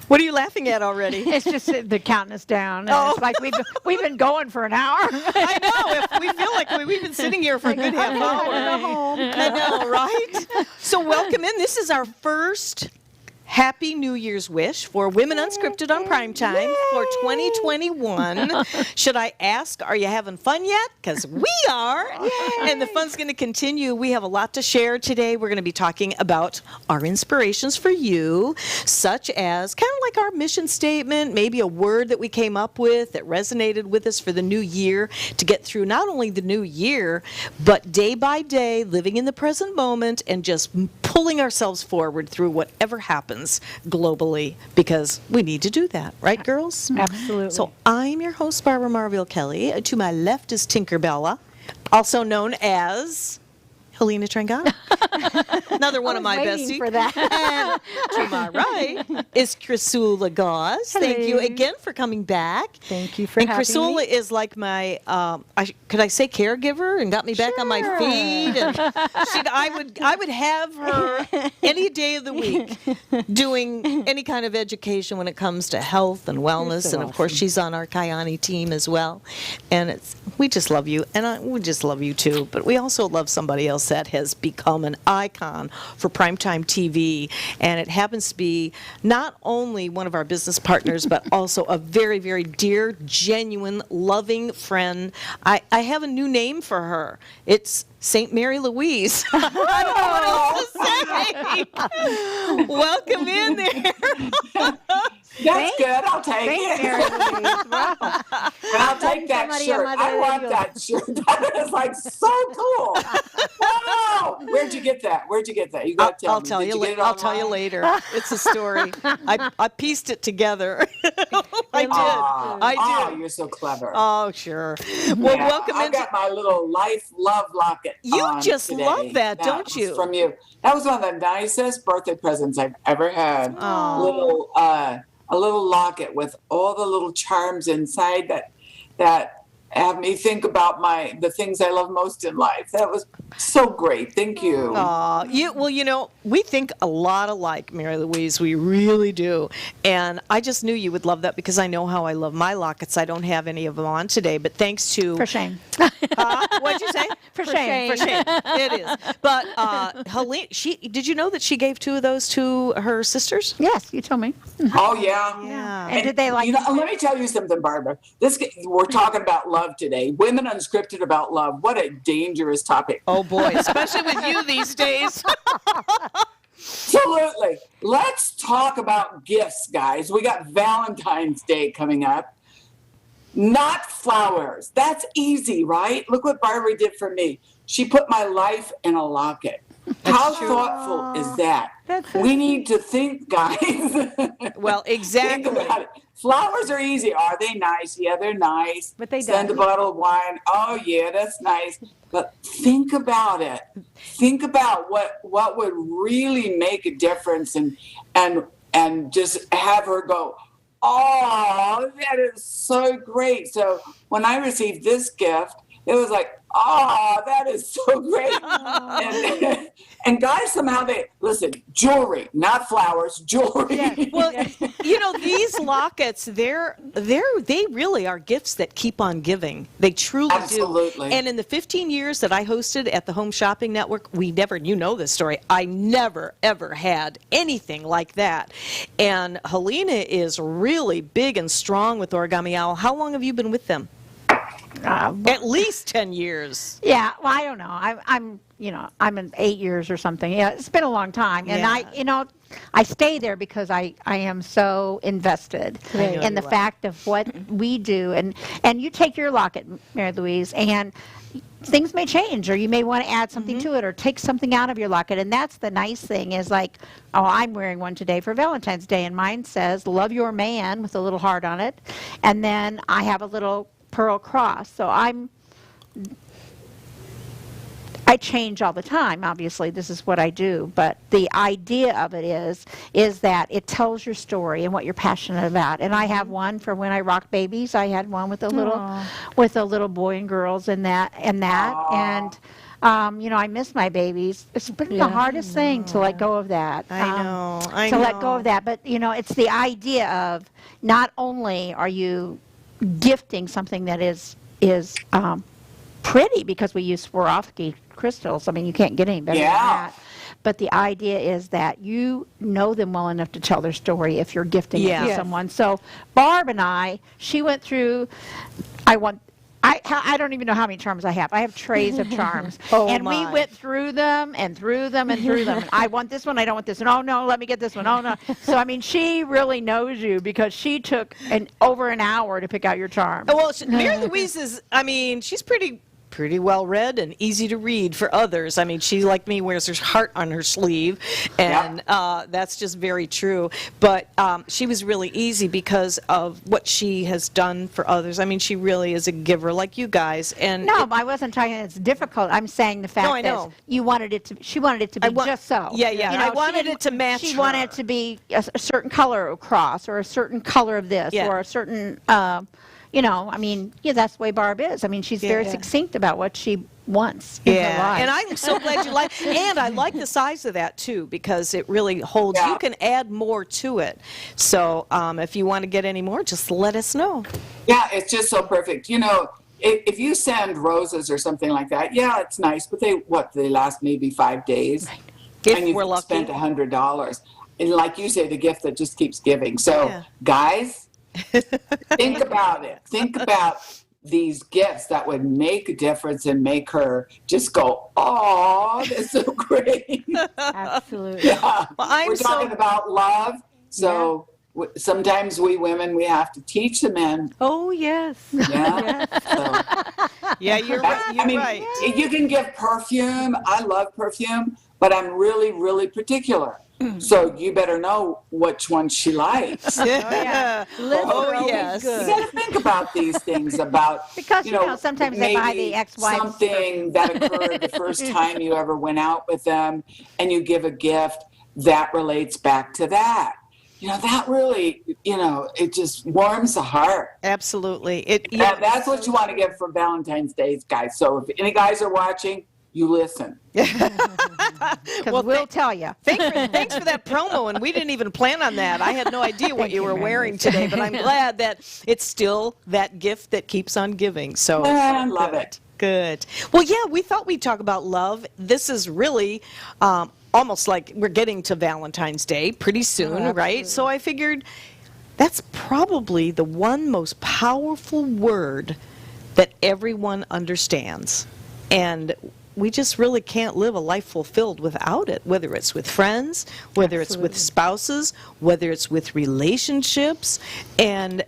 What are you laughing at already? It's just the counting us down. And It's like we've been going for an hour. I know. If we feel like we've been sitting here for a good half hour. I know, right? So welcome in. This is our first Happy New Year's wish for Women Unscripted on Primetime for 2021. Should I ask, are you having fun yet? Because we are. Yay. And the fun's going to continue. We have a lot to share today. We're going to be talking about our inspirations for you, such as kind of like our mission statement, maybe a word that we came up with that resonated with us for the new year to get through not only the new year, but day by day, living in the present moment and just pulling ourselves forward through whatever happens globally, because we need to do that, right, girls? Absolutely. So I'm your host, Barbara Marville Kelly. To my left is Tinkerbella, also known as Helena Trangata. Another one of my besties. For that. And to my right is Krisula Gause. Thank you again for coming back. Thank you for having Krisula me. is like my, could I say caregiver, and got me back on my feet. And I would have her any day of the week doing any kind of education when it comes to health and wellness. So and of course, she's on our Kayani team as well. And we just love you, and we just love you too. But we also love somebody else that has become an icon for primetime TV, and it happens to be not only one of our business partners, but also a very, very dear, genuine, loving friend. I have a new name for her. It's St. Mary Louise. I don't know what else to say. Welcome in there. That's good. I'll take it. Mary Louise. Wow. And I'll take that shirt. I want that shirt. That is like so cool. Wow. Where'd you get that? You got to tell me. I'll tell you later. It's a story. I pieced it together. I did. Oh, you're so clever. Oh, sure. Well, welcome in. I got my little life love locket. You just today. love that, don't you? From you. That was one of the nicest birthday presents I've ever had. A little locket with all the little charms inside that have me think about the things I love most in life. That was so great. Thank you. We think a lot alike, Mary Louise. We really do. And I just knew you would love that because I know how I love my lockets. I don't have any of them on today, but thanks to... For shame. What'd you say? For shame. For shame. It is. But Helena, did you know that she gave 2 of those to her sisters? Yes, you told me. Oh, yeah. Yeah. And did they like... let me tell you something, Barbara. We're talking about love today. Women Unscripted about love. What a dangerous topic. Oh, boy. Especially with you these days. Absolutely. Let's talk about gifts, guys. We got Valentine's Day coming up. Not flowers. That's easy, right? Look what Barbara did for me. She put my life in a locket. How thoughtful is that? We need to think, guys. Well, exactly. Think about it. Flowers are easy. Are they nice? Yeah, they're nice. But they send a bottle of wine. Oh, yeah, that's nice. But think about it. Think about what would really make a difference, and just have her go, oh, that is so great. So when I received this gift, it was like, oh, that is so great. And guys, somehow listen, jewelry, not flowers, jewelry. Yes. Well, these lockets, they really are gifts that keep on giving. They truly Absolutely. do. And in the 15 years that I hosted at the Home Shopping Network, you know this story, I never, ever had anything like that. And Helena is really big and strong with Origami Owl. How long have you been with them? At least 10 years. Yeah, well, I don't know. I'm in 8 years or something. Yeah, it's been a long time. And I stay there because I am so invested in the fact of what we do. And you take your locket, Mary Louise, and things may change, or you may want to add something to it or take something out of your locket. And that's the nice thing is like, I'm wearing one today for Valentine's Day, and mine says, love your man, with a little heart on it. And then I have a little pearl cross. So I change all the time. Obviously, this is what I do. But the idea of it is that it tells your story and what you're passionate about. And I have one for when I rock babies. I had one with a little boy and girls and that. Aww. And I miss my babies. It's been the hardest thing to let go of that. I know. Let go of that. But it's the idea of not only are you gifting something that is pretty, because we use Swarovski crystals. I mean, you can't get any better than that. But the idea is that you know them well enough to tell their story if you're gifting it to someone. So Barb and she went through, I don't even know how many charms I have. I have trays of charms. We went through them and through them and through them. And I want this one, I don't want this one. Oh, no, let me get this one. Oh, no. So, I mean, she really knows you because she took over an hour to pick out your charm. Well, Mary Louise is, she's pretty well read and easy to read for others. I mean, she, like me, wears her heart on her sleeve, and that's just very true. But she was really easy because of what she has done for others. I mean, she really is a giver, like you guys. And no, I wasn't talking it's difficult. I'm saying the fact that she wanted it to be just so. Yeah. I wanted it to match. She wanted it to be a certain color of cross, or a certain color of this, or a certain. That's the way Barb is. I mean, she's very succinct about what she wants in her life. And I'm so glad you like and I like the size of that, too, because it really holds. You can add more to it. So if you want to get any more, just let us know. Yeah, it's just so perfect. If you send roses or something like that, it's nice, but they last maybe 5 days. If and you've spent $100. And like you say, the gift that just keeps giving. So, guys, think about it. Think about these gifts that would make a difference and make her just go, oh, that's so great. Absolutely. Yeah. Well, we're talking about love. So sometimes we women, we have to teach the men. Oh, yes. Yeah. You're right. You're right. You can give perfume. I love perfume, but I'm really, really particular. So you better know which one she likes. Yes. You got to think about these things because sometimes they buy the ex-wife something that occurred the first time you ever went out with them, and you give a gift that relates back to that. That really, it just warms the heart. Absolutely. That's what you want to give for Valentine's Day, guys. So if any guys are watching, you listen. Because we'll tell you. Thanks for that promo, and we didn't even plan on that. I had no idea what you were wearing today, but I'm glad that it's still that gift that keeps on giving. So I love it. Good. Well, we thought we'd talk about love. This is really almost like we're getting to Valentine's Day pretty soon, right? So I figured that's probably the one most powerful word that everyone understands. And we just really can't live a life fulfilled without it, whether it's with friends, whether it's with spouses, whether it's with relationships. And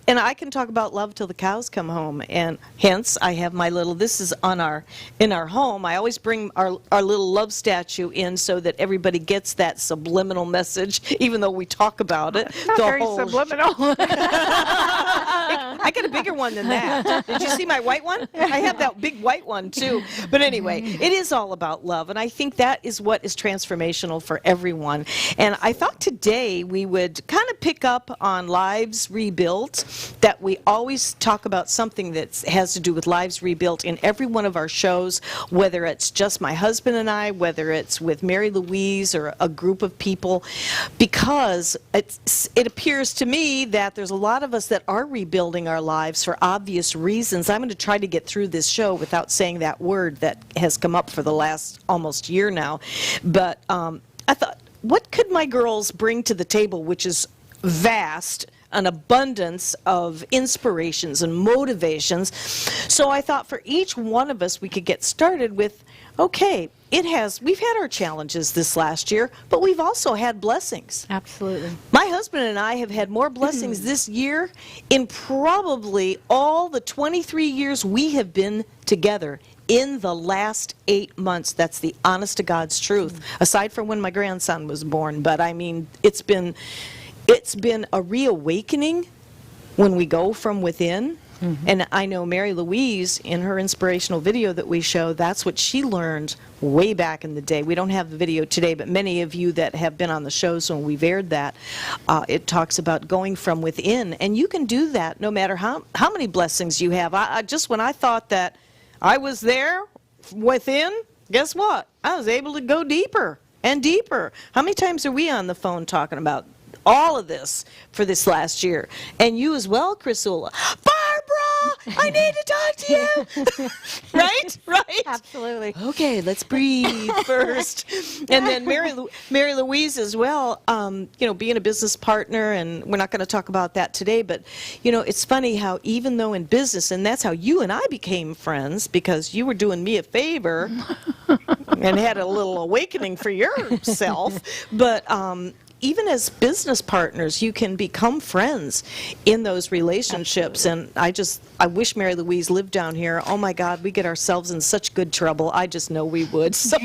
I can talk about love till the cows come home. And hence, I have my little, this is in our home. I always bring our little love statue in so that everybody gets that subliminal message, even though we talk about it. It's not very subliminal. I get a bigger one than that. Did you see my white one? I have that big white one too. But anyway, it is all about love, and I think that is what is transformational for everyone. And I thought today we would kind of pick up on lives rebuilt, that we always talk about something that has to do with lives rebuilt in every one of our shows, whether it's just my husband and I, whether it's with Mary Louise or a group of people, because it appears to me that there's a lot of us that are rebuilding our lives for obvious reasons. I'm going to try to get through this show without saying that word that has come up for the last almost year now. But I thought, what could my girls bring to the table, which is vast, an abundance of inspirations and motivations. So I thought for each one of us we could get started with, okay, we've had our challenges this last year, but we've also had blessings. Absolutely. My husband and I have had more blessings this year in probably all the 23 years we have been together in the last 8 months. That's the honest to God's truth, aside from when my grandson was born. But I mean, it's been a reawakening when we go from within. And I know Mary Louise, in her inspirational video that we show, that's what she learned way back in the day. We don't have the video today, but many of you that have been on the shows when we've aired that, it talks about going from within. And you can do that no matter how many blessings you have. Just when I thought that I was there within, guess what? I was able to go deeper and deeper. How many times are we on the phone talking about all of this for this last year? And you as well, Krisula. Barbara, I need to talk to you. Right? Absolutely. Okay, let's breathe first. And then Mary Louise as well, being a business partner, and we're not going to talk about that today, but, it's funny how even though in business, and that's how you and I became friends, because you were doing me a favor and had a little awakening for yourself, but even as business partners, you can become friends in those relationships. Absolutely. And I wish Mary Louise lived down here. Oh my God, we get ourselves in such good trouble. I just know we would. So.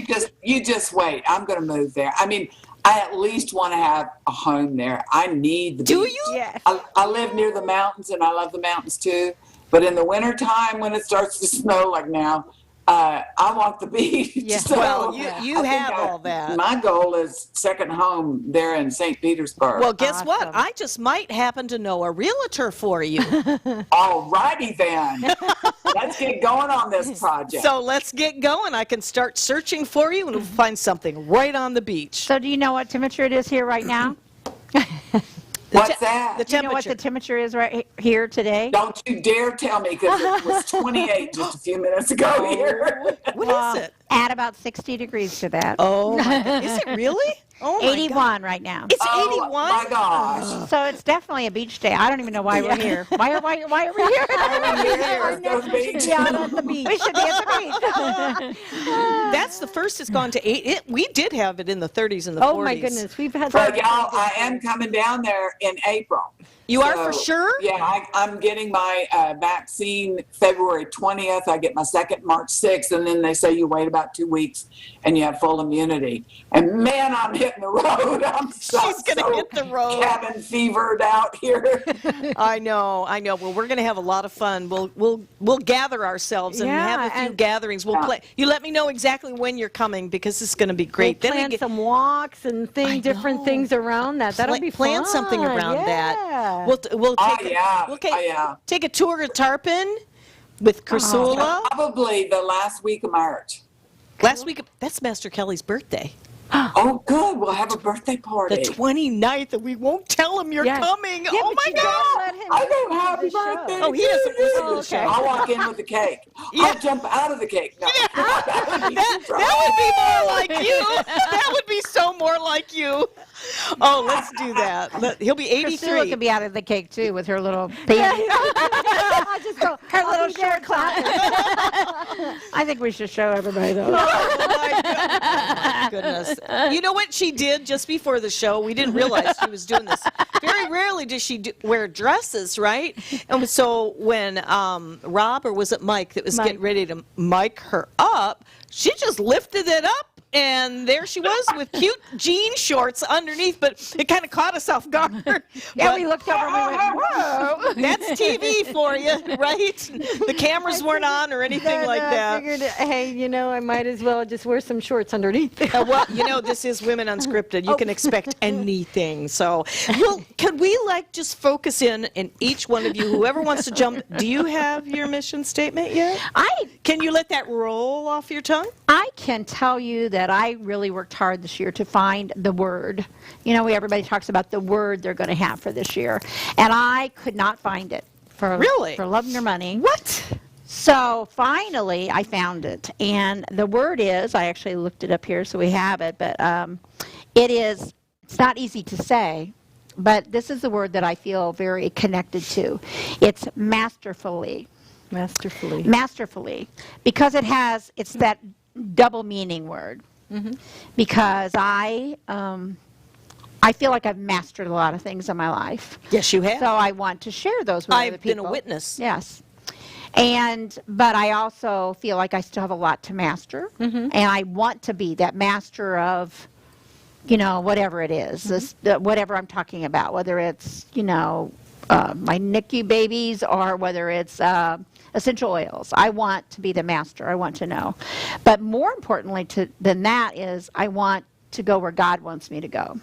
You just wait. I'm going to move there. I mean, I at least want to have a home there. I need the beach. Do you? Yes. I live near the mountains, and I love the mountains too. But in the wintertime, when it starts to snow like now, I want the beach. Yes. So Well, you have all that. My goal is second home there in St. Petersburg. Well, guess what? Awesome. I just might happen to know a realtor for you. All righty then. Let's get going on this project. So let's get going. I can start searching for you, and we'll find something right on the beach. So do you know what temperature it is here right now? What's that? The Do you know what the temperature is right here today? Don't you dare tell me, because it was 28 just a few minutes ago here. What is it? Add about 60 degrees to that. Oh, my, is it really? Oh, my 81 God. right now. It's Oh 81? my gosh. So it's definitely a beach day. I don't even know why we're here. Why are we here? Let's go to the beach. Down at the beach. We should be at the beach. That's the first it's gone to 8. We did have it in the 30s and the 40s. Oh my goodness, we've had But y'all, I am coming down there in April. You are for sure? Yeah, I'm getting my vaccine February 20th. I get my second March 6th, and then they say you wait about 2 weeks and you have full immunity. And man, I'm hitting the road. She's going to hit the road. Cabin fevered out here. I know. Well, we're going to have a lot of fun. We'll gather ourselves and Yeah, have a few and- gatherings. We'll play. You let me know exactly when you're coming, because it's going to be great. We'll Then plan we get, some walks and I different know. things around that. That'll be plan fun. something around that. Yeah. We'll Oh, take yeah. we'll Oh, yeah. take a tour of Tarpon with Krisula. Probably the last week of March. Last week, that's Master Kelly's birthday. Oh, good. We'll have a birthday party. The 29th, and we won't tell him you're Yes. coming. Yeah, Oh but my you don't God. let him I know. do Happy the show. birthday. Oh, he doesn't listen to the okay. show. I'll walk in with the cake. Yeah. I'll jump out of the cake. No. That would be more like you. That would be so more like you. Oh, let's do that. He'll be Priscilla 83. could be out of the cake too with her little panties. I just go, Her I'll little be there, short classes. I think we should show everybody those. Oh my goodness. You know what she did just before the show? We didn't realize she was doing this. Very rarely does she wear dresses, right? And so when Rob, or was it Mike, that was getting ready to mic her up, she just lifted it up and there she was with cute jean shorts underneath, but it kind of caught us off guard. Yeah, But we looked over and we went, whoa. that's TV for you, right? The cameras weren't on or anything like I that. figured, hey, I might as well just wear some shorts underneath. Well, this is Women Unscripted. You can expect anything. So, well, could we just focus in each one of you, whoever wants to jump? Do you have your mission statement yet? Can you let that roll off your tongue? I can tell you that I really worked hard this year to find the word. Everybody talks about the word they're going to have for this year, and I could not find it. Really? For love nor money. What? So finally, I found it, and the word is, I actually looked it up here so we have it, but it's not easy to say, but this is the word that I feel very connected to. It's masterfully. Masterfully, because it's that double meaning word. Mm-hmm. Because I feel like I've mastered a lot of things in my life. Yes, you have. So I want to share those with other people. I've been a witness. Yes. But I also feel like I still have a lot to master. Mm-hmm. And I want to be that master of, whatever it is, mm-hmm. Whatever I'm talking about, whether it's, my NICU babies or whether it's essential oils. I want to be the master. I want to know. But more importantly than that is I want to go where God wants me to go.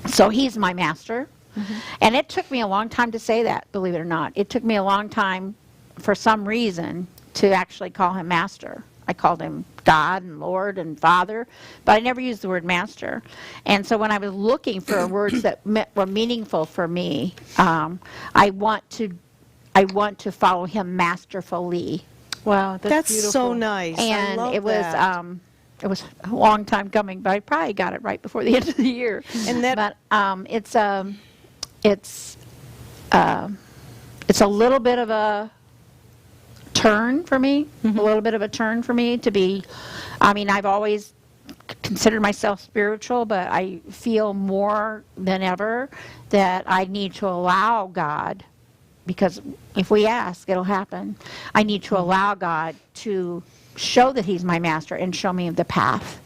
So he's my master. Mm-hmm. And it took me a long time to say that, believe it or not. It took me a long time, for some reason, to actually call him master. I called him God and Lord and Father, but I never used the word master. And so when I was looking for words that were meaningful for me, I want to follow him masterfully. Wow, that's beautiful. So nice. And I love it was a long time coming, but I probably got it right before the end of the year. And that, but it's a little bit of a turn for me, mm-hmm. a little bit of a turn for me to be, I've always considered myself spiritual, but I feel more than ever that I need to allow God, because if we ask, it'll happen. I need to allow God to show that he's my master and show me the path.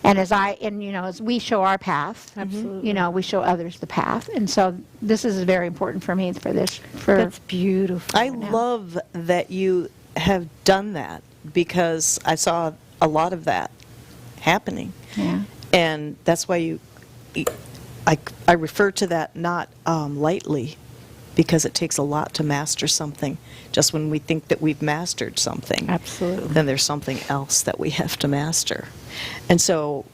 And as we show our path, absolutely, we show others the path. And so this is very important for me for this. That's beautiful. I love that you have done that, because I saw a lot of that happening. Yeah. And that's why I refer to that not lightly, because it takes a lot to master something. Just when we think that we've mastered something, absolutely, then there's something else that we have to master. And so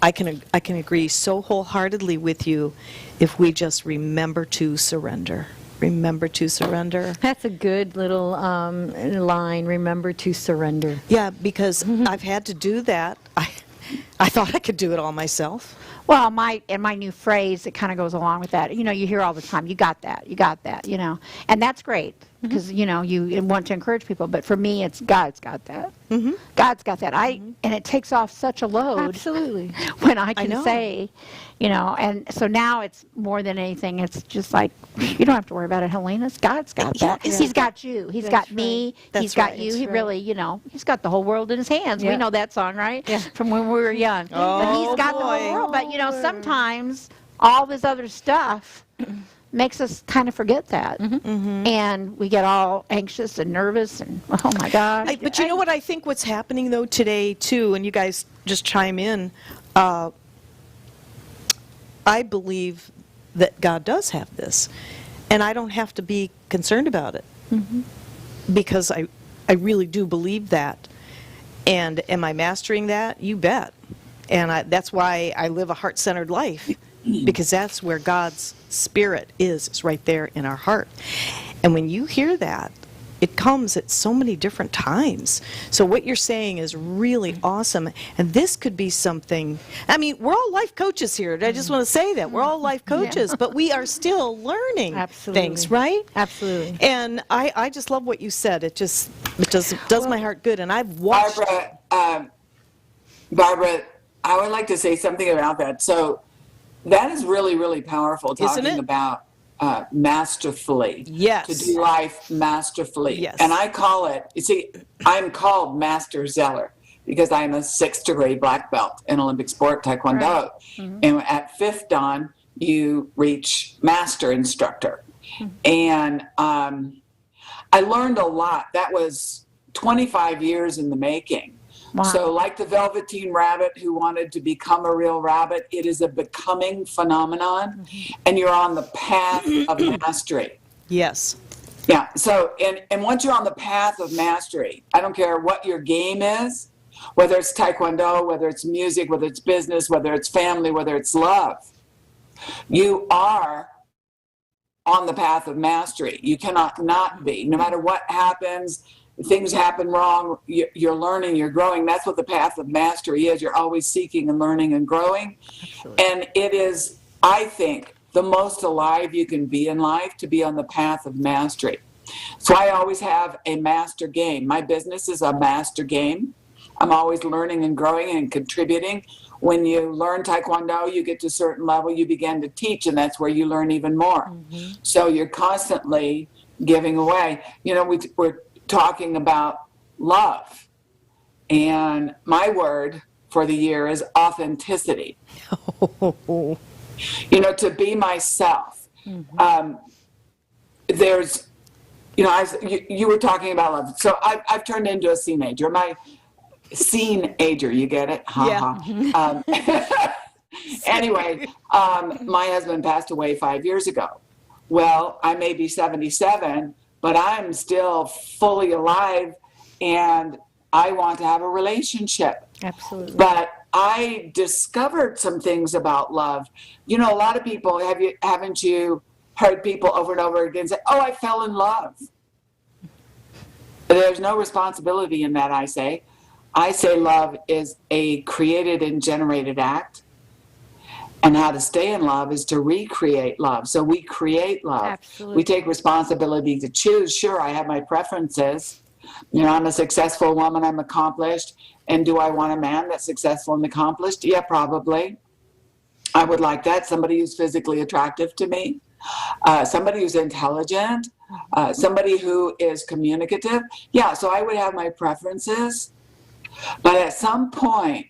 I can agree so wholeheartedly with you if we just remember to surrender. Remember to surrender. That's a good little line, remember to surrender. Yeah, because I've had to do that. I thought I could do it all myself. Well, my new phrase, it kind of goes along with that. You hear all the time, you got that, and that's great, because, you want to encourage people. But for me, it's God's got that. Mm-hmm. God's got that. And it takes off such a load. Absolutely. When I can say, and so now it's more than anything, it's just like, you don't have to worry about it, Helena. God's got that. Yeah. He's got you. He's got me. He's got you. He right. really, he's got the whole world in his hands. Yeah. We know that song, right? Yeah. From when we were young. Oh, but he's got the whole world. But, sometimes all this other stuff makes us kind of forget that. Mm-hmm. And we get all anxious and nervous and, oh, my gosh. But you know what I think what's happening, though, today, too, and you guys just chime in, I believe that God does have this, and I don't have to be concerned about it, mm-hmm. because I really do believe that. And am I mastering that? You bet. And that's why I live a heart-centered life, because that's where God's Spirit is right there in our heart. And when you hear that, it comes at so many different times. So what you're saying is really awesome. And this could be something, we're all life coaches here. I just want to say that. We're all life coaches, but we are still learning things, right? Absolutely. And I just love what you said. It does my heart good. And I've watched... Barbara, I would like to say something about that. So that is really, really powerful, talking about masterfully. Yes. To do life masterfully. Yes. And I call it, I'm called Master Zeller, because I'm a 6th degree black belt in Olympic sport, Taekwondo. And at 5th Dan, you reach master instructor. And I learned a lot. That was 25 years in the making. Wow. So like the Velveteen Rabbit who wanted to become a real rabbit, it is a becoming phenomenon, and you're on the path of mastery. Yes. Yeah. So, and once you're on the path of mastery, I don't care what your game is, whether it's Taekwondo, whether it's music, whether it's business, whether it's family, whether it's love, you are on the path of mastery. You cannot not be. No matter what happens, things happen wrong, you're learning, you're growing. That's what the path of mastery is. You're always seeking and learning and growing. Absolutely. And it is, I think, the most alive you can be in life, to be on the path of mastery. So I always have a master game. My business is a master game. I'm always learning and growing and contributing. When you learn Taekwondo, you get to a certain level, you begin to teach, and that's where you learn even more. So you're constantly giving away. You know, we're talking about love, and my word for the year is authenticity. You know, to be myself. There's, you know, you were talking about love. So I've turned into a teenager. My scene-ager, you get it? Ha ha. Anyway, my husband passed away 5 years ago. Well, I may be 77, but I'm still fully alive, and I want to have a relationship. Absolutely. But I discovered some things about love. You know, a lot of people, haven't you heard people over and over again say, oh, I fell in love? There's no responsibility in that, I say. I say love is a created and generated act. And how to stay in love is to recreate love. So we create love. Absolutely. We take responsibility to choose. Sure, I have my preferences. You know, I'm a successful woman. I'm accomplished. And do I want a man that's successful and accomplished? Yeah, probably. I would like that. Somebody who's physically attractive to me. Somebody who's intelligent. Somebody who is communicative. Yeah, so I would have my preferences. But at some point,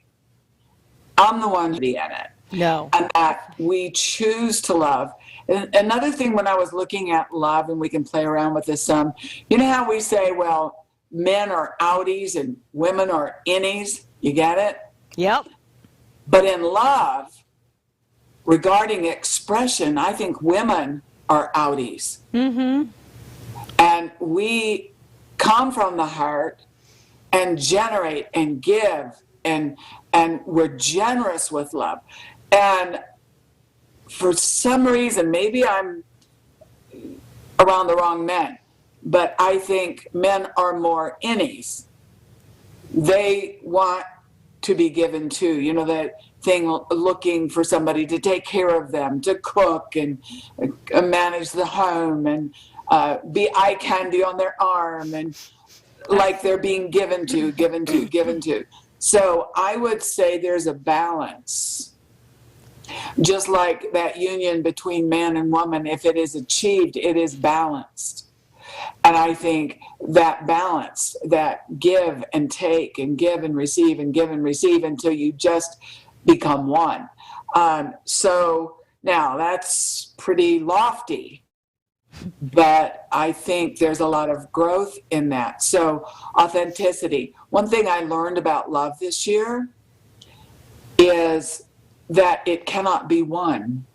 I'm the one to be in it. No. And that we choose to love. And another thing, when I was looking at love, and we can play around with this some, you know how we say, well, men are outies and women are innies? You get it? Yep. But in love, regarding expression, I think women are outies. And we come from the heart and generate and give, and we're generous with love. And for some reason, maybe I'm around the wrong men, but I think men are more innies. They want to be given to, you know, that thing, looking for somebody to take care of them, to cook and manage the home, and be eye candy on their arm, and like they're being given to. So I would say there's a balance. Just like that union between man and woman, if it is achieved, it is balanced. And I think that balance, that give and take and give and receive and give and receive until you just become one. So now that's pretty lofty, but I think there's a lot of growth in that. So authenticity. One thing I learned about love this year is that it cannot be won.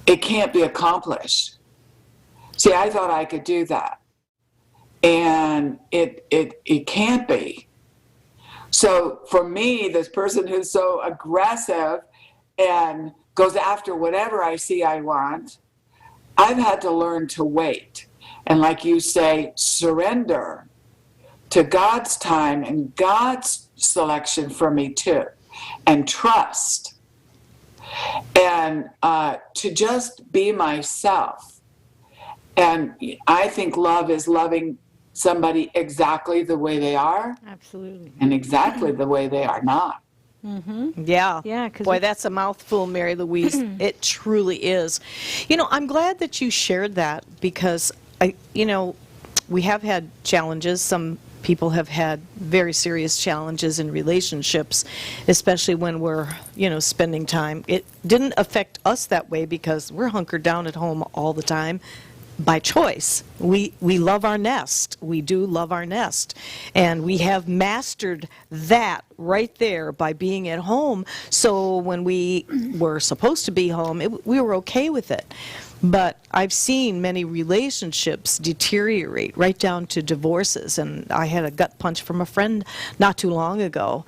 It can't be accomplished. See, I thought I could do that. And it can't be. So for me, this person who's so aggressive and goes after whatever I see I want, I've had to learn to wait. And like you say, surrender to God's time and God's selection for me too. And trust. And to just be myself. And I think love is loving somebody exactly the way they are. Absolutely. And exactly the way they are not. Yeah. Yeah, 'cause Boy, that's a mouthful, Mary Louise. It truly is. You know, I'm glad that you shared that, because we have had challenges. Some people have had very serious challenges in relationships, especially when we're, spending time. It didn't affect us that way because we're hunkered down at home all the time by choice. We love our nest. We do love our nest. And we have mastered that right there by being at home. So when we were supposed to be home, we were okay with it. But I've seen many relationships deteriorate right down to divorces. And I had a gut punch from a friend not too long ago.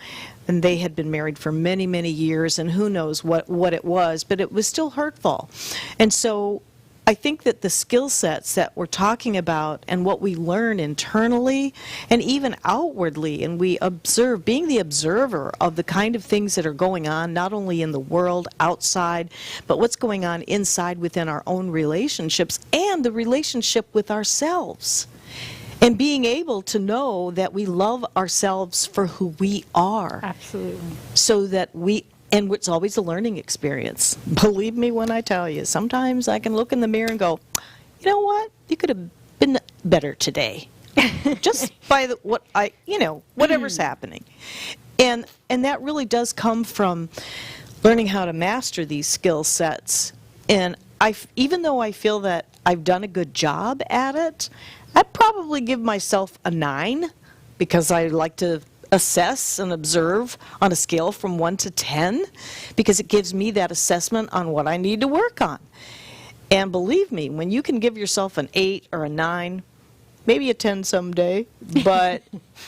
And they had been married for many, many years, and who knows what it was, but it was still hurtful. And so I think that the skill sets that we're talking about and what we learn internally and even outwardly, and we observe, being the observer of the kind of things that are going on, not only in the world outside, but what's going on inside within our own relationships and the relationship with ourselves. And being able to know that we love ourselves for who we are. Absolutely. So that and it's always a learning experience. Believe me when I tell you, sometimes I can look in the mirror and go, you know what? You could have been better today. Just by whatever's happening. And that really does come from learning how to master these skill sets. And even though I feel that I've done a good job at it, I'd probably give myself a 9 because I like to assess and observe on a scale from 1 to 10 because it gives me that assessment on what I need to work on. And believe me, when you can give yourself an 8 or a 9, maybe a 10 someday, but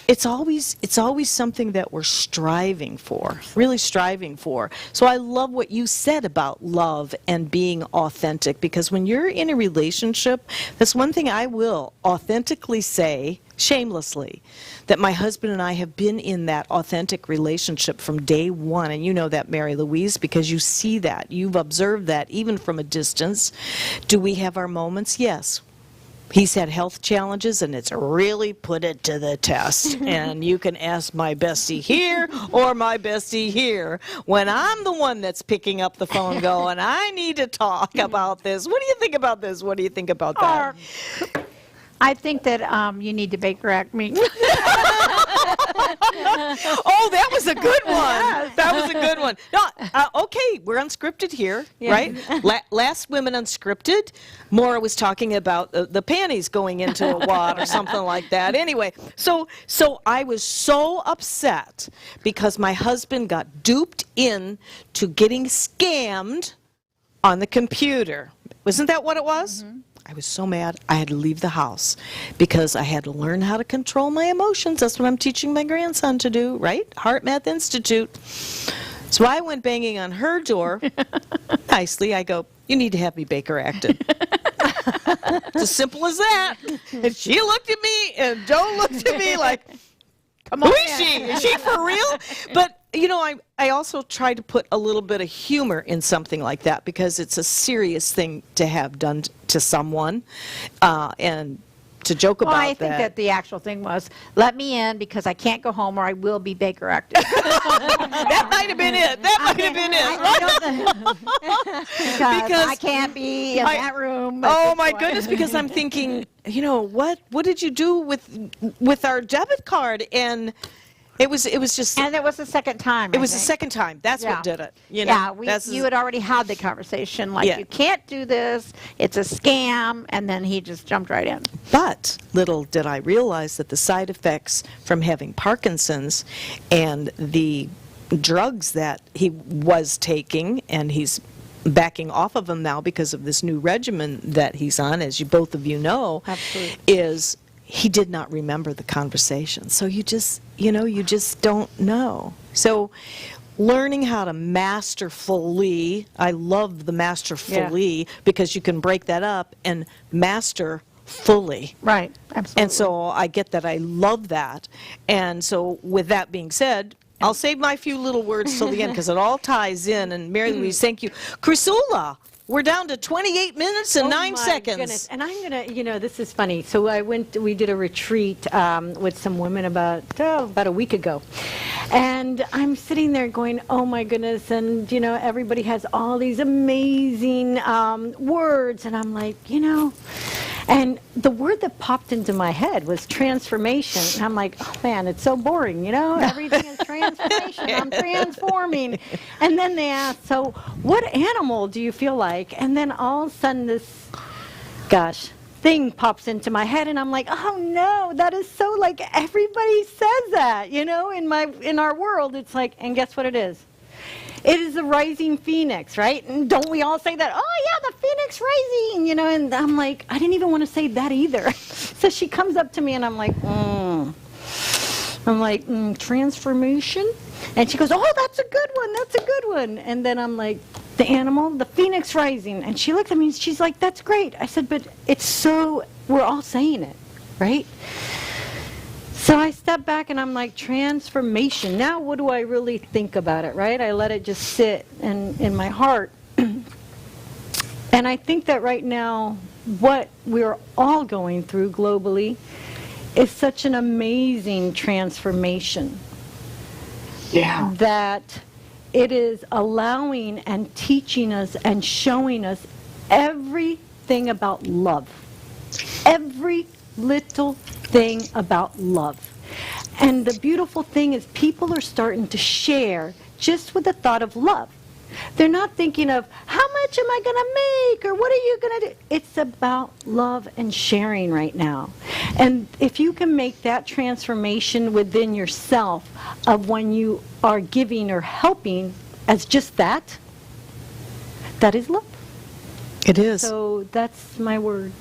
it's always something that we're striving for, really striving for. So I love what you said about love and being authentic, because when you're in a relationship, that's one thing I will authentically say, shamelessly, that my husband and I have been in that authentic relationship from day one. And you know that, Mary Louise, because you see that. You've observed that even from a distance. Do we have our moments? Yes. He's had health challenges, and it's really put it to the test. And you can ask my bestie here or my bestie here when I'm the one that's picking up the phone going, I need to talk about this. What do you think about this? What do you think about that? I think that you need to Baker Act me. Oh, that was a good one. That was a good one. No, okay, we're unscripted here, right? Last Women Unscripted, Maura was talking about the panties going into a wad or something like that. Anyway, so I was so upset because my husband got duped into getting scammed on the computer. Wasn't that what it was? Mm-hmm. I was so mad, I had to leave the house because I had to learn how to control my emotions. That's what I'm teaching my grandson to do, right? Heart Math Institute. So I went banging on her door. Nicely, I go, you need to have me Baker acted. It's as simple as that. And she looked at me, and Joe looked at me like, who is she? Is she for real? But, I also try to put a little bit of humor in something like that because it's a serious thing to have done to someone, and to joke about that. I think that the actual thing was, let me in because I can't go home or I will be Baker acted. That might have been it. Because I can't be in that room. Oh my goodness, because I'm thinking, what did you do with our debit card? And it was just. And it was the second time. It was the second time. That's what did it. You had already had the conversation. Like, you can't do this. It's a scam. And then he just jumped right in. But little did I realize that the side effects from having Parkinson's and the drugs that he was taking, and he's backing off of them now because of this new regimen that he's on, as both of you know, absolutely, is he did not remember the conversation. So you just don't know. So learning how to masterfully, I love the masterfully because you can break that up and master fully. Right, absolutely. And so I get that. I love that. And so with that being said, I'll save my few little words till the end because it all ties in. And Mary Louise, thank you. Krisula, we're down to 28 minutes and 9 seconds. Goodness. And I'm going to, this is funny. So we did a retreat with some women about a week ago. And I'm sitting there going, oh my goodness. And, everybody has all these amazing words. And I'm like, And the word that popped into my head was transformation. And I'm like, oh man, it's so boring, you know? Everything is transformation. I'm transforming. And then they asked, so what animal do you feel like? And then all of a sudden this, thing pops into my head, and I'm like, oh no, that is so like everybody says that, you know, in our world. It's like, and guess what it is? It is the rising phoenix, right? And don't we all say that? Oh yeah, the phoenix rising, you know? And I'm like, I didn't even want to say that either. So she comes up to me, and I'm like, transformation. And she goes, oh, that's a good one. That's a good one. And then I'm like, the animal, the phoenix rising. And she looked at me and she's like, that's great. I said, but it's so, we're all saying it, right? So I step back and I'm like, transformation. Now what do I really think about it, right? I let it just sit in my heart. And I think that right now, what we're all going through globally is such an amazing transformation. Yeah. That it is allowing and teaching us and showing us everything about love. Every little thing about love. And the beautiful thing is people are starting to share just with the thought of love. They're not thinking of how much am I going to make or what are you going to do. It's about love and sharing right now. And if you can make that transformation within yourself of when you are giving or helping as just that, that is love. It is. So that's my word,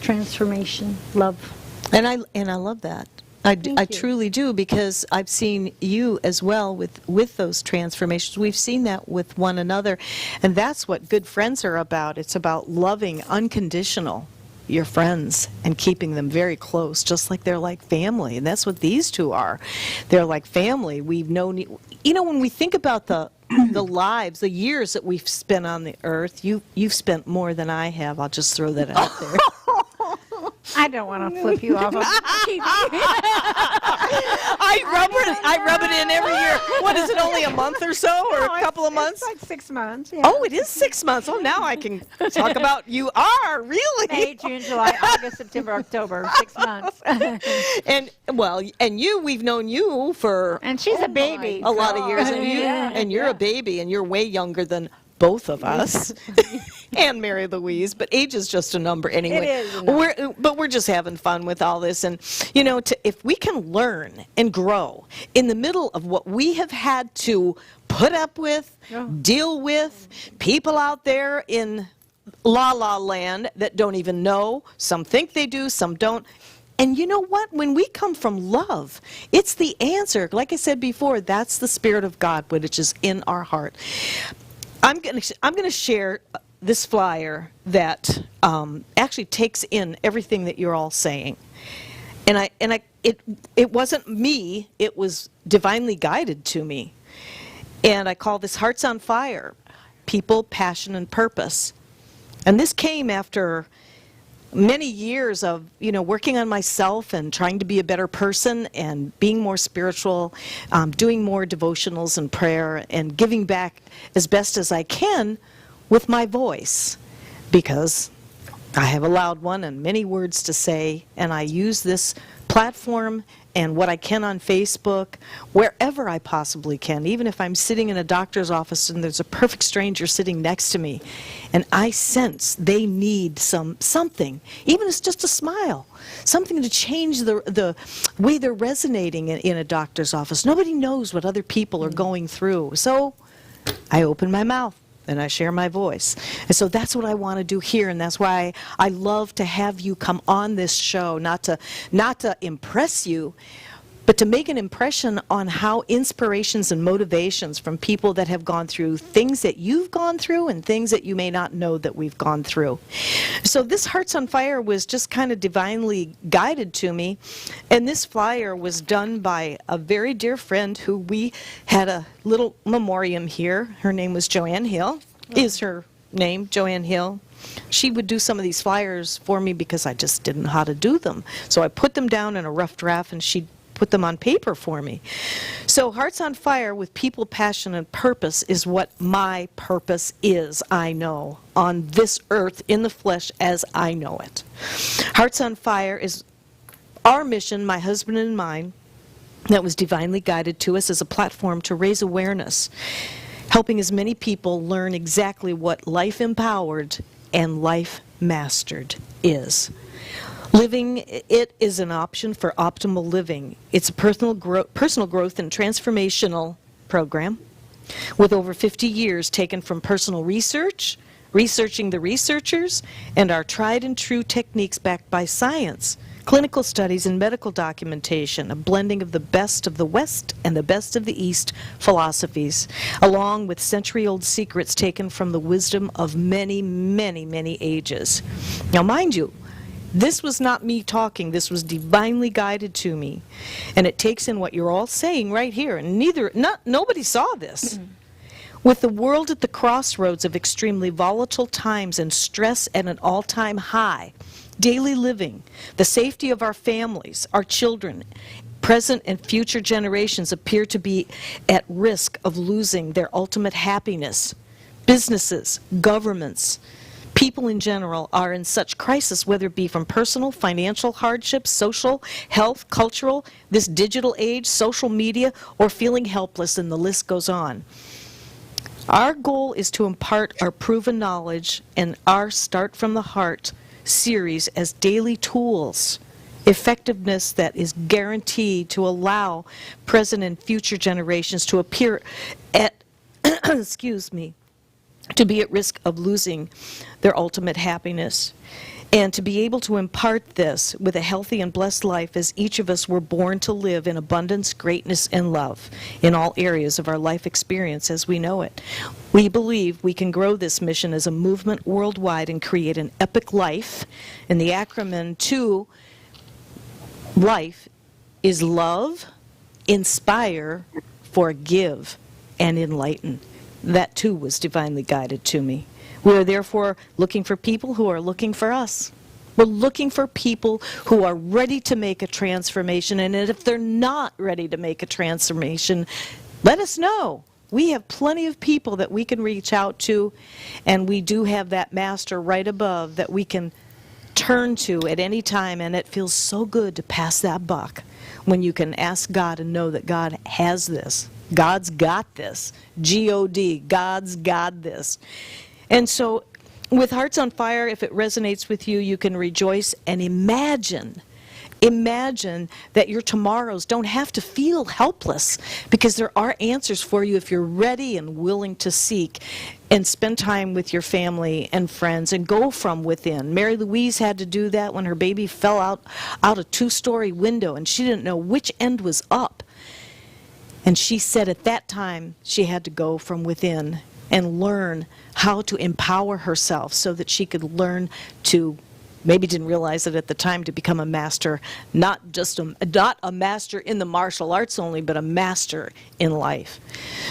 transformation, love. And I love that. I you. truly do, because I've seen you as well with those transformations. We've seen that with one another, and that's what good friends are about. It's about loving unconditional your friends and keeping them very close, just like they're like family. And that's what these two are. They're like family. We've known, you know, when we think about the lives, the years that we've spent on the earth, you've spent more than I have. I'll just throw that out there. I don't want to flip you off. I rub it in every year. What is it, only a month or so, or a couple of months? It's like 6 months. Yeah. Oh, it is 6 months. Oh, now I can talk about you are, really. May, June, July, August, September, October, 6 months. And we've known you for And she's a baby. a lot of years, Yeah. and you're a baby, and you're way younger than both of us. And Mary Louise, but age is just a number anyway. It is a number. But we're just having fun with all this, and you know, if we can learn and grow in the middle of what we have had to put up with, deal with, people out there in la la land that don't even know, some think they do, some don't. And you know what? When we come from love, it's the answer. Like I said before, that's the Spirit of God, which is in our heart. I'm going to share this flyer that actually takes in everything that you're all saying, it wasn't me; it was divinely guided to me, and I call this Hearts on Fire: People, Passion, and Purpose. And this came after many years of working on myself and trying to be a better person and being more spiritual, doing more devotionals and prayer, and giving back as best as I can with my voice, because I have a loud one and many words to say, and I use this platform and what I can on Facebook, wherever I possibly can, even if I'm sitting in a doctor's office and there's a perfect stranger sitting next to me, and I sense they need something, even if it's just a smile, something to change the way they're resonating in a doctor's office. Nobody knows what other people are going through, so I open my mouth and I share my voice. And so that's what I want to do here, and that's why I love to have you come on this show, not to impress you, but to make an impression on how inspirations and motivations from people that have gone through things that you've gone through and things that you may not know that we've gone through. So this Hearts on Fire was just kind of divinely guided to me, and this flyer was done by a very dear friend who we had a little memoriam here. Her name was Joanne Hill, is her name, Joanne Hill. She would do some of these flyers for me because I just didn't know how to do them. So I put them down in a rough draft, and she'd put them on paper for me. So Hearts on Fire with people, passion, and purpose is what my purpose is, I know, on this earth in the flesh as I know it. Hearts on Fire is our mission, my husband and mine, that was divinely guided to us as a platform to raise awareness, helping as many people learn exactly what life empowered and life mastered is. Living it is an option for optimal living. It's a personal growth and transformational program with over 50 years taken from personal research, researching the researchers, and our tried and true techniques backed by science, clinical studies, and medical documentation, a blending of the best of the West and the best of the East philosophies, along with century-old secrets taken from the wisdom of many, many, many ages. Now, mind you, this was not me talking. This was divinely guided to me. And it takes in what you're all saying right here. And nobody saw this. With the world at the crossroads of extremely volatile times and stress at an all-time high, daily living, the safety of our families, our children, present and future generations appear to be at risk of losing their ultimate happiness. Businesses, governments, people in general are in such crisis, whether it be from personal, financial hardships, social, health, cultural, this digital age, social media, or feeling helpless, and the list goes on. Our goal is to impart our proven knowledge and our Start from the Heart series as daily tools, effectiveness that is guaranteed to allow present and future generations to appear at, to be at risk of losing their ultimate happiness, and to be able to impart this with a healthy and blessed life as each of us were born to live in abundance, greatness, and love in all areas of our life experience as we know it. We believe we can grow this mission as a movement worldwide and create an epic life, and the acronym to life is love, inspire, forgive, and enlighten. That too was divinely guided to me. We are therefore looking for people who are looking for us. We're looking for people who are ready to make a transformation, and if they're not ready to make a transformation, let us know. We have plenty of people that we can reach out to, and we do have that master right above that we can turn to at any time, and it feels so good to pass that buck when you can ask God and know that God has this. God's got this. G-O-D, God's got this. And so with Hearts on Fire, if it resonates with you, you can rejoice and imagine that your tomorrows don't have to feel helpless, because there are answers for you if you're ready and willing to seek and spend time with your family and friends and go from within. Mary Louise had to do that when her baby fell out a 2-story window and she didn't know which end was up. And she said at that time she had to go from within and learn how to empower herself so that she could learn to, maybe didn't realize it at the time, to become a master, not a master in the martial arts only, but a master in life.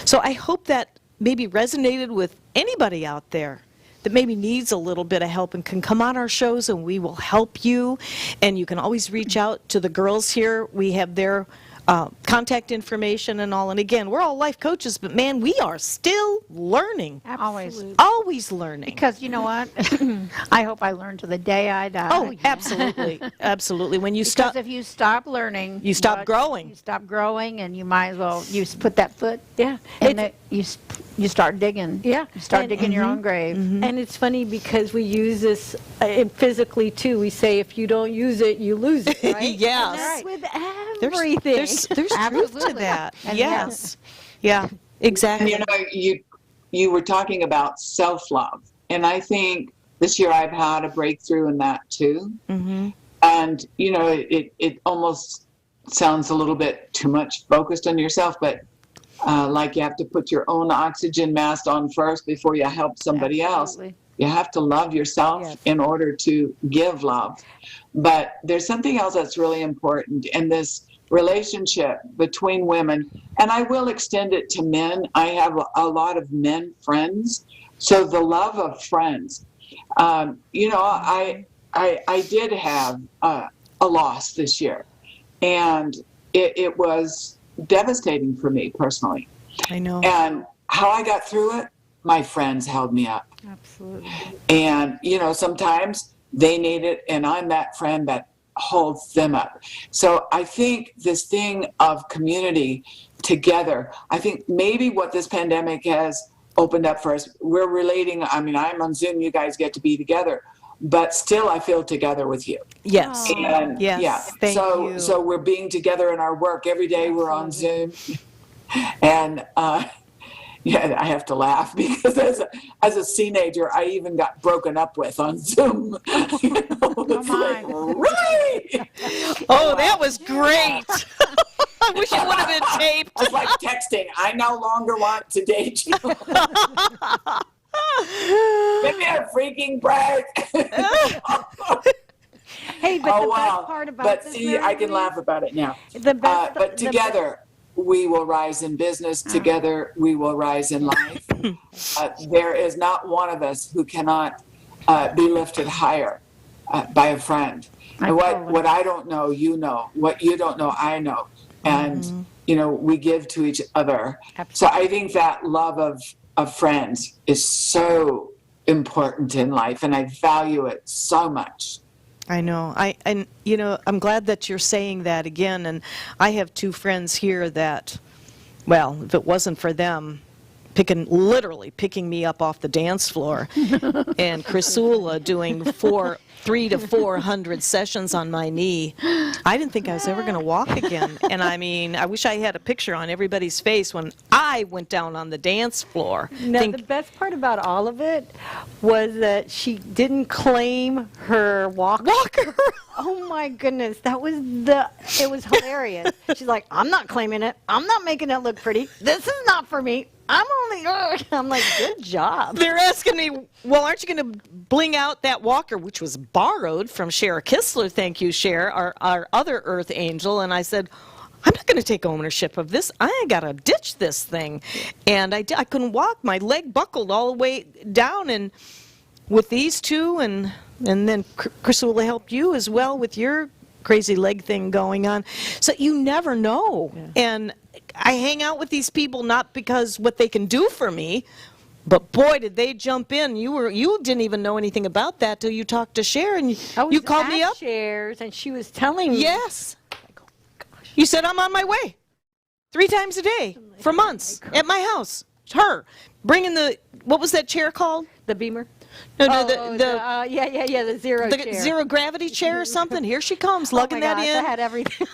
So I hope that maybe resonated with anybody out there that maybe needs a little bit of help and can come on our shows and we will help you. And you can always reach out to the girls here. We have their contact information and all. And again, we're all life coaches, but man, we are still learning. Always learning. Because you know what? I hope I learn to the day I die. Oh, absolutely. Absolutely. When you Because if you stop learning, you stop growing. You stop growing, and you might as well put that foot. Yeah. And you start digging. Yeah. You start digging your own grave. And it's funny because we use this physically too. We say if you don't use it, you lose it, right? Yes. And that's with There's everything. truth to Absolutely. that. And Yes. Yeah, exactly. And you were talking about self-love, and I think this year I've had a breakthrough in that too. Mm-hmm. And it almost sounds a little bit too much focused on yourself, but like you have to put your own oxygen mask on first before you help somebody else. You have to love yourself in order to give love. But there's something else that's really important in this relationship between women, and I will extend it to men. I have a lot of men friends, so the love of friends. I did have a loss this year, and it was devastating for me personally. I know. And how I got through it, my friends held me up. Absolutely. And, sometimes they need it, and I'm that friend that holds them up. So I think this thing of community together, I think maybe what this pandemic has opened up for us, we're relating, I'm on Zoom, you guys get to be together, but still I feel together with you. Yes. And Yes. Thank you. So we're being together in our work every day. We're on Zoom. And, I have to laugh because as a teenager, I even got broken up with on Zoom. It's like, really? Oh, that was great. I wish it would have been taped. It's like texting. I no longer want to date you. Give me a freaking break. Hey, but the best part about this, see, I can laugh about it now. The best, But together, we will rise in business. Together, we will rise in life. There is not one of us who cannot be lifted higher by a friend. And what I don't know, you know. What you don't know, I know. And, we give to each other. Absolutely. So I think that love of friends is so important in life, and I value it so much. I know. I'm glad that you're saying that again. And I have two friends here that, well, if it wasn't for them literally picking me up off the dance floor, and Krisula doing 300 to 400 sessions on my knee, I didn't think I was ever going to walk again. And I wish I had a picture on everybody's face when I went down on the dance floor. Now, the best part about all of it was that she didn't claim her walker. Oh my goodness, it was hilarious. She's like, I'm not claiming it. I'm not making it look pretty. This is not for me. I'm like, good job. They're asking me, well, aren't you going to bling out that walker, which was borrowed from Cher Kistler, thank you, Cher, our other Earth angel. And I said, I'm not going to take ownership of this. I got to ditch this thing. And I couldn't walk. My leg buckled all the way down. And with these two, and then Krisula helped you as well with your crazy leg thing going on. So you never know. Yeah. And I hang out with these people not because what they can do for me, but boy, did they jump in. You didn't even know anything about that till you talked to Cher, and you called me up. Shares, and she was telling me. Yes. Oh my gosh. You said I'm on my way 3 times a day for months at my house. Her bringing what was that chair called? The Beamer. No, the zero gravity chair or something. Here she comes, lugging that in. I had everything.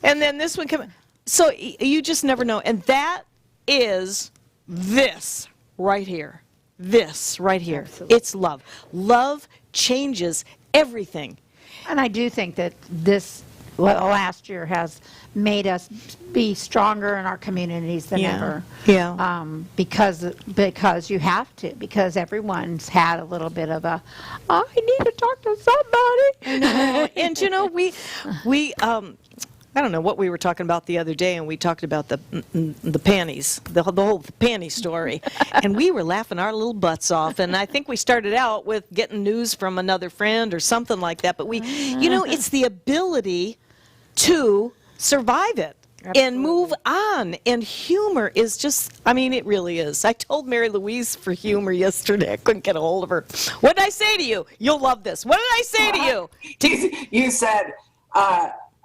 And then this one came. So you just never know. And that is this right here. This right here. Absolutely. It's love. Love changes everything. And I do think that this last year has made us be stronger in our communities than ever. Yeah. Because you have to. Because everyone's had a little bit of I need to talk to somebody. And we I don't know what we were talking about the other day, and we talked about the panties, the whole panty story, and we were laughing our little butts off. And I think we started out with getting news from another friend or something like that. But it's the ability to survive it. Absolutely. And move on. And humor is just, it really is. I told Mary Louise for humor yesterday. I couldn't get a hold of her. What did I say to you? You'll love this. What did I say to you? You said,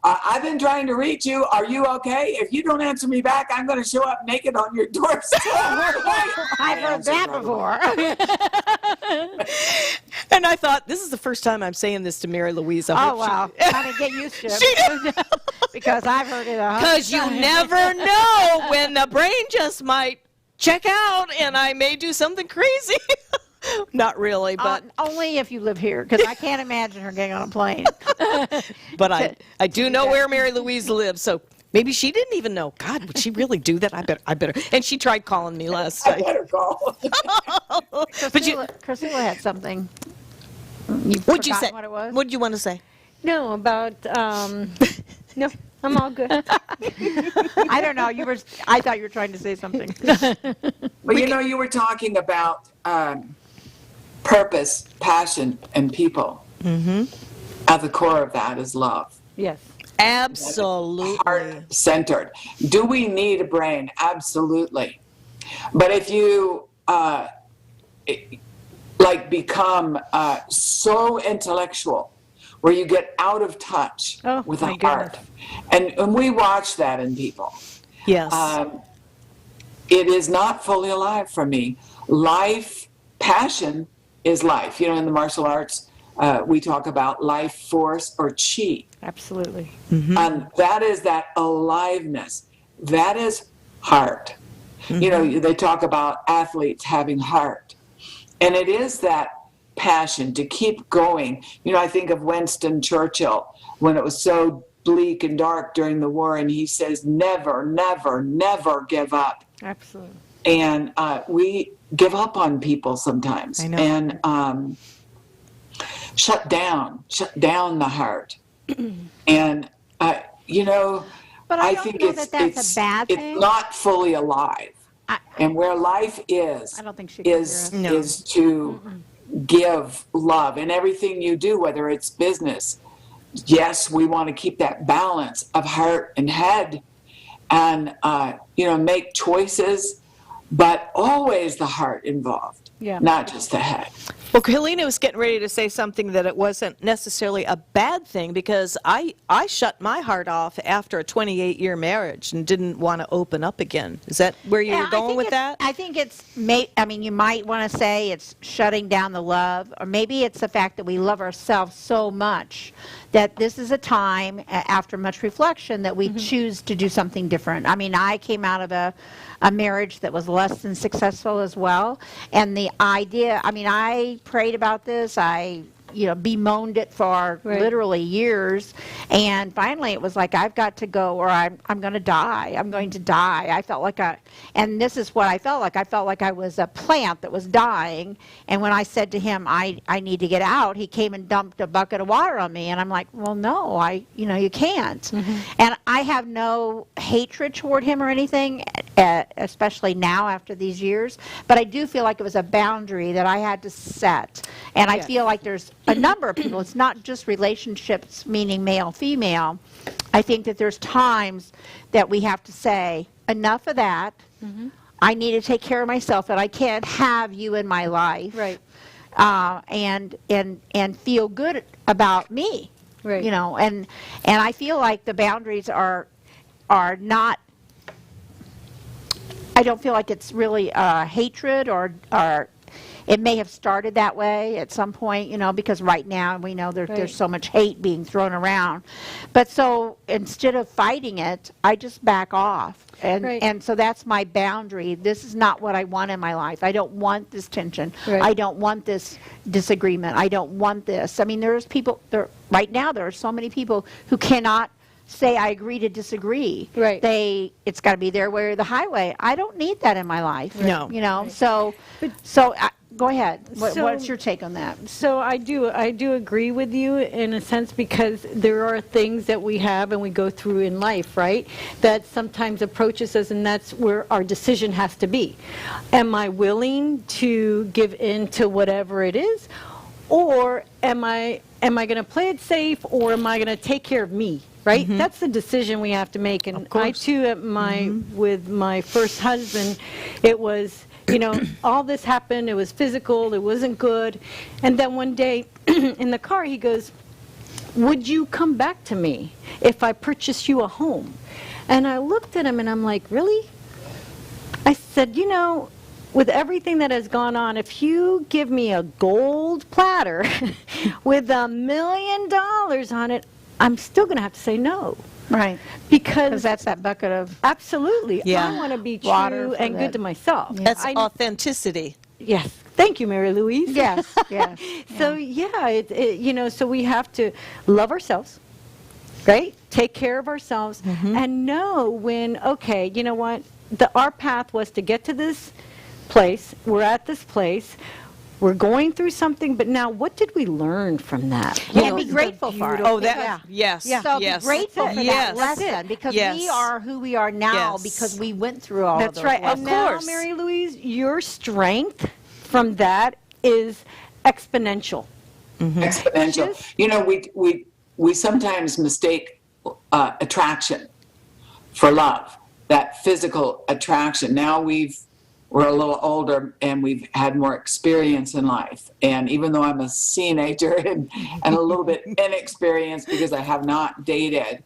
I've been trying to reach you. Are you okay? If you don't answer me back, I'm going to show up naked on your doorstep. I've heard that before. And I thought, this is the first time I'm saying this to Mary Louise. Wow. How to get used to it. Because I've heard it. Because you never know when the brain just might check out and I may do something crazy. Not really, but only if you live here, because I can't imagine her getting on a plane. But I do know where Mary Louise lives, so maybe she didn't even know. God, would she really do that? I better. And she tried calling me last night. I better call. Krisula had something. What'd you say? What it was? What'd you want to say? No, about no. I'm all good. I don't know. I thought you were trying to say something. Well, you were talking about purpose, passion, and people. Mm-hmm. At the core of that is love. Yes. Absolutely. Heart-centered. Do we need a brain? Absolutely. But if you become so intellectual, where you get out of touch with the heart, and we watch that in people. Yes. It is not fully alive for me. Life, passion is life. In the martial arts, we talk about life force or chi. Absolutely. Mm-hmm. And that is that aliveness. That is heart. Mm-hmm. They talk about athletes having heart. And it is that passion to keep going. I think of Winston Churchill when it was so bleak and dark during the war, and he says, never, never, never give up. Absolutely. And we give up on people sometimes. I know. And shut down the heart. And, But I don't think know that that's a bad thing. It's not fully alive. And where life is, I don't think she can hear us. is to give love in everything you do, whether it's business. Yes, we want to keep that balance of heart and head, and make choices, but always the heart involved, not just the head. Well, Helena was getting ready to say something that it wasn't necessarily a bad thing, because I shut my heart off after a 28-year marriage and didn't want to open up again. Is that where you were going with that? I think you might want to say it's shutting down the love, or maybe it's the fact that we love ourselves so much that this is a time, after much reflection, that we choose to do something different. I came out of a marriage that was less than successful as well. And the idea, I prayed about this. I bemoaned it for literally years. And finally it was like, I've got to go, or I'm going to die. I'm going to die. I felt like and this is what I felt like. I felt like I was a plant that was dying. And when I said to him, I need to get out, he came and dumped a bucket of water on me. And I'm like, well, no, you can't. And I have no hatred toward him or anything, especially now after these years. But I do feel like it was a boundary that I had to set. And I feel like there's a number of people, it's not just relationships, meaning male, female. I think that there's times that we have to say, enough of that. I need to take care of myself, and I can't have you in my life. Right. And feel good about me. Right. And I feel like the boundaries are not, I don't feel like it's really hatred or it may have started that way at some point, because right now we know there's so much hate being thrown around. But so instead of fighting it, I just back off. And so that's my boundary. This is not what I want in my life. I don't want this tension. Right. I don't want this disagreement. I don't want this. There's people, right now there are so many people who cannot say I agree to disagree. Right. It's got to be their way or the highway. I don't need that in my life. No. Right. Go ahead. What's your take on that? So I do agree with you in a sense, because there are things that we have and we go through in life, right, that sometimes approaches us, and that's where our decision has to be. Am I willing to give in to whatever it is, or am I going to play it safe, or am I going to take care of me? Right? That's the decision we have to make. And I too, with my first husband, it was, all this happened. It was physical. It wasn't good. And then one day in the car, he goes, would you come back to me if I purchased you a home? And I looked at him and I'm like, really? I said, with everything that has gone on, if you give me a gold platter with $1 million on it, I'm still going to have to say no. Right. Because that's that bucket of... Absolutely. Yeah. I want to be Water true and good to myself. Yeah. That's authenticity. Yes. Thank you, Mary Louise. Yes. Yes. So, so we have to love ourselves, right? Take care of ourselves and know when, okay, you know what? Our path was to get to this place. We're at this place. We're going through something, but now what did we learn from that? And be grateful for it. Oh, that, yes. So be grateful for that lesson, because we are who we are now because we went through all of those lessons. And now, Mary Louise, your strength from that is exponential. Exponential. We sometimes mistake attraction for love, that physical attraction. Now we're a little older and we've had more experience in life. And even though I'm a teenager and a little bit inexperienced because I have not dated,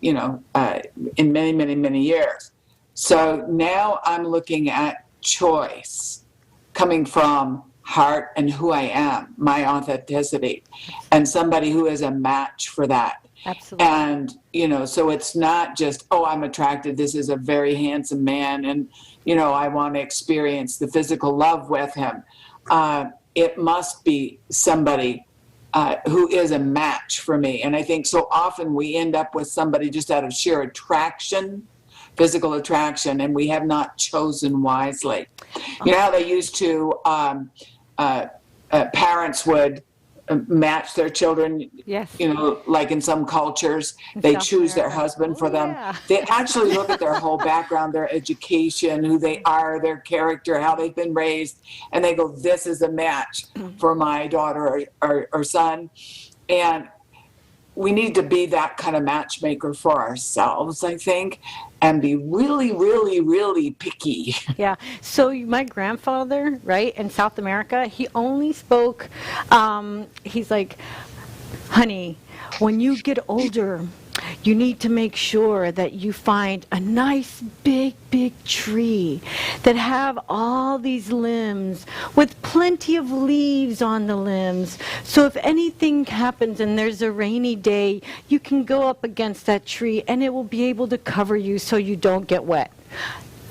in many, many, many years. So now I'm looking at choice coming from heart and who I am, my authenticity, and somebody who is a match for that. Absolutely. And, so it's not just, I'm attracted, this is a very handsome man, and, I want to experience the physical love with him. It must be somebody who is a match for me. And I think so often we end up with somebody just out of sheer attraction, physical attraction, and we have not chosen wisely. You know how they used to, parents would match their children, Yes. like in some cultures, they South choose their America. husband for them. Yeah. They actually look at their whole background, their education, who they are, their character, how they've been raised, and they go, this is a match for my daughter or son. And we need to be that kind of matchmaker for ourselves, I think, and be really, really, really picky. Yeah. So my grandfather, right, in South America, he only spoke, he's like, honey, when you get older, you need to make sure that you find a nice big tree that have all these limbs with plenty of leaves on the limbs. So if anything happens and there's a rainy day, you can go up against that tree and it will be able to cover you so you don't get wet.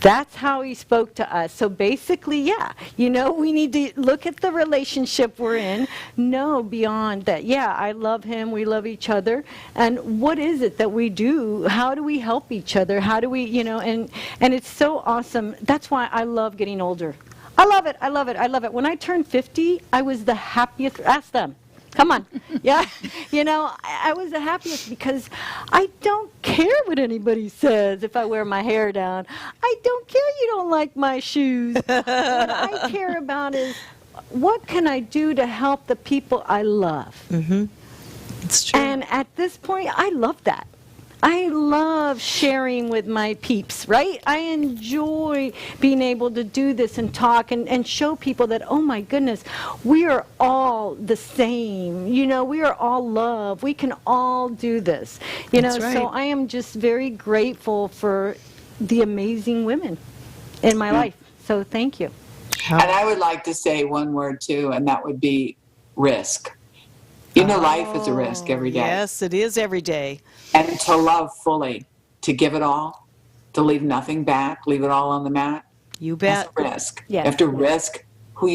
That's how he spoke to us. So basically, yeah, we need to look at the relationship we're in, know beyond that, yeah, I love him, we love each other, and what is it that we do? How do we help each other? How do we, and it's so awesome. That's why I love getting older. I love it, I love it, I love it. When I turned 50, I was the happiest. Ask them. Come on. Yeah. I was the happiest because I don't care what anybody says if I wear my hair down. I don't care you don't like my shoes. What I care about is what can I do to help the people I love? Mm-hmm. It's true. And at this point, I love that. I love sharing with my peeps, right? I enjoy being able to do this and talk and show people that, oh my goodness, we are all the same. We are all love. We can all do this. That's right. So I am just very grateful for the amazing women in my life. So thank you. And I would like to say one word too, and that would be risk. Life is a risk every day. Yes, it is every day. And to love fully, to give it all, to leave nothing back, leave it all on the mat. You bet. That's a risk. Yes. You have to risk who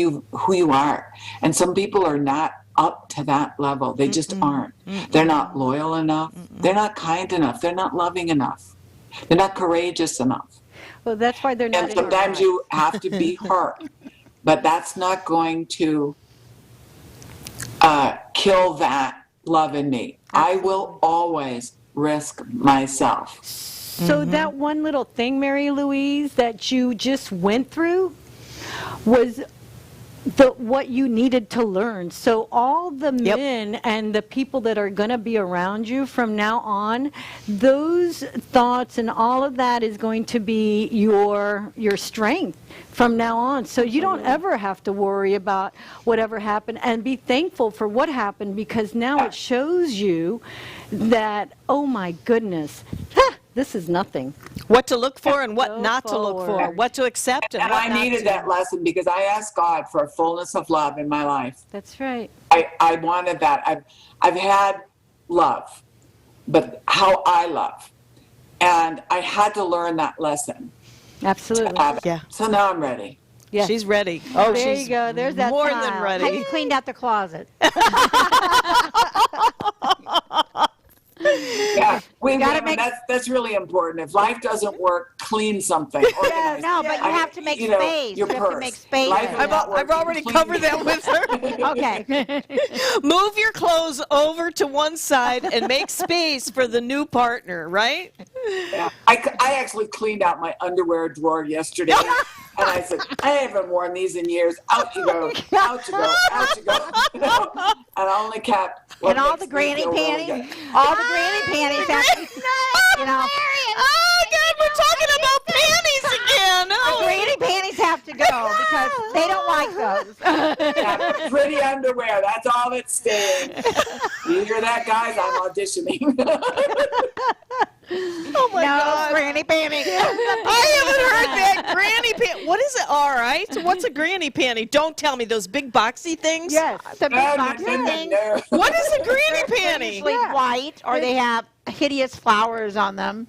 you are. And some people are not up to that level. They just aren't. They're not loyal enough. They're not kind enough. They're not loving enough. They're not courageous enough. Well, that's why they're not. And sometimes you have to be hurt. But that's not going to kill that love in me. I will always risk myself. So that one little thing, Mary Louise, that you just went through was what you needed to learn. So all the men and the people that are going to be around you from now on, those thoughts and all of that is going to be your strength from now on. So you don't ever have to worry about whatever happened, and be thankful for what happened, because now it shows you that, oh my goodness, this is nothing. What to look for and what Go not to look for. forward. What to accept and And what I not needed to. that lesson because I asked God for a fullness of love in my life. That's right. I wanted that. I've had love, but how I love. And I had to learn that lesson. Absolutely. To have it. Yeah. So now I'm ready. Yes. She's ready. Oh, There she's you go. There's that more smile. than Have ready. you cleaned out the closet? Yeah, we gotta women, make- that's really important. If life doesn't work, clean something. Yeah, Organize. no, but you have to make space. Your You have to purse. make space. Life is I've not working, already clean covered it. that with her. Okay. Move your clothes over to one side and make space for the new partner, right? Yeah. I actually cleaned out my underwear drawer yesterday, And I said, I haven't worn these in years. Out you go, out you go, out you go. You know? And I only kept what And all makes the me granny feel really panties, good. all the granny panties have to, you know, Oh, God, we're talking about panties again. the Oh. granny panties have to go because they don't like those. Yeah, pretty underwear. That's all that's staying. You hear that, guys? I'm auditioning. Oh, my No God. granny panties. I haven't heard that granny panty. What is it? All right. What's a granny panty? Don't tell me those big boxy things. Yes. The big No, no, boxy no, no, things. no. What is a granny They're panty? usually Yeah. white, or they have hideous flowers on them.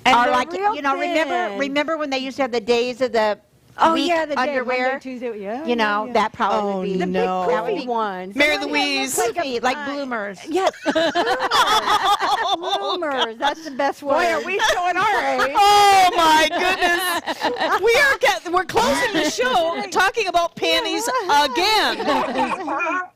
And Or they're like, real you know, thin. remember when they used to have the days of the Oh, week yeah, the day, underwear? Monday, Tuesday, yeah. You know, yeah. that probably Oh, would be The no. big that would poofy be ones. Mary The one Louise. that looks poofy, like bloomers. Yes. Bloomers. That's the best word. Boy, are we showing our age. Oh my goodness! We're closing the show talking about panties again.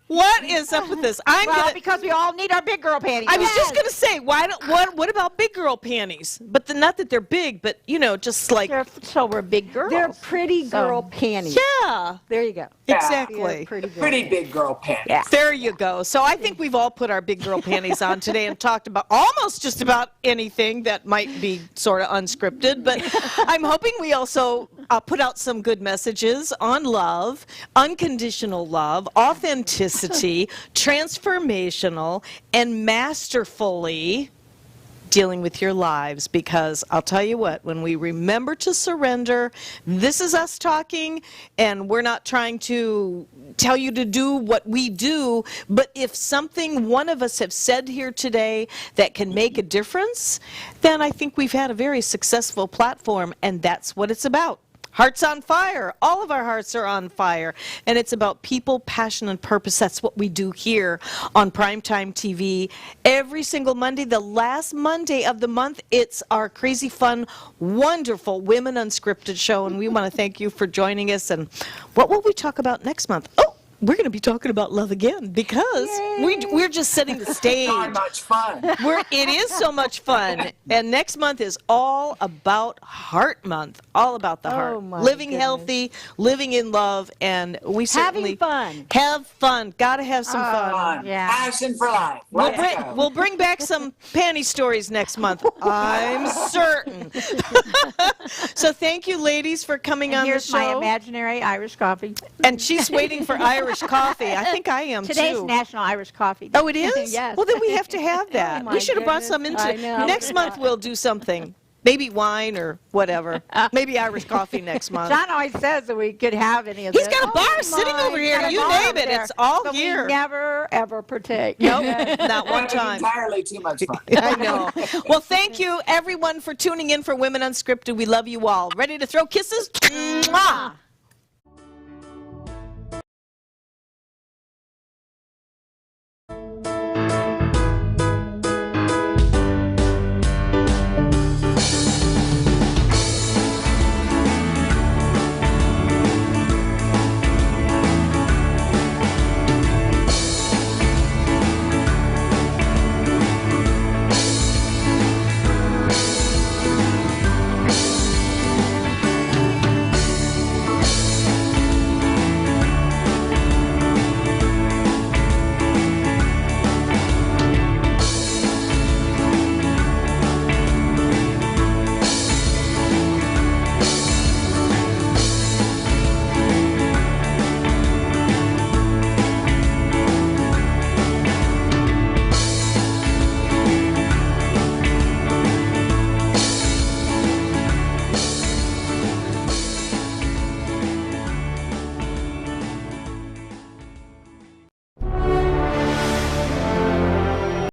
What is up with this? Well, because we all need our big girl panties. I was just gonna say, what about big girl panties? But not that they're big, but just like So we're big girls. They're pretty So- girl panties. yeah, There you go. Yeah. exactly. Pretty girl. Pretty big girl pants. Yeah. There you go. So I think we've all put our big girl panties on today and talked about almost just about anything that might be sort of unscripted. But I'm hoping we also put out some good messages on love, unconditional love, authenticity, transformational, and masterfully dealing with your lives, because I'll tell you what, when we remember to surrender, this is us talking, and we're not trying to tell you to do what we do, but if something one of us have said here today that can make a difference, then I think we've had a very successful platform, and that's what it's about. Hearts on fire. All of our hearts are on fire. And it's about people, passion, and purpose. That's what we do here on Primetime TV. Every single Monday, the last Monday of the month, it's our crazy fun, wonderful Women Unscripted show. And we want to thank you for joining us. And what will we talk about next month? Oh, we're going to be talking about love again, because we're just setting the stage. So much fun. It is so much fun. And next month is all about Heart Month, all about the heart. my Living goodness. healthy, living in love, and we certainly fun. have fun. Got to have some fun. Fun. Yeah. Passion for life. Let's go. We'll bring back some panty stories next month. I'm certain. So thank you, ladies, for coming on the Here's my show. imaginary Irish coffee. And she's waiting for Irish coffee. I think I am Today's too. National Irish Coffee Day. Oh, it is? Yes. Well, then we have to have that. my We should have brought goodness. some into I know. next month. We'll do something. Maybe wine or whatever. Maybe Irish coffee next month. John always says that we could have any of He's this. got a bar sitting over He's here. got a You bar name over it. there. It's all But here. we never, ever partake. Nope, not one Having time. entirely too much fun. I know. Well, thank you, everyone, for tuning in for Women Unscripted. We love you all. Ready to throw kisses? Mwah!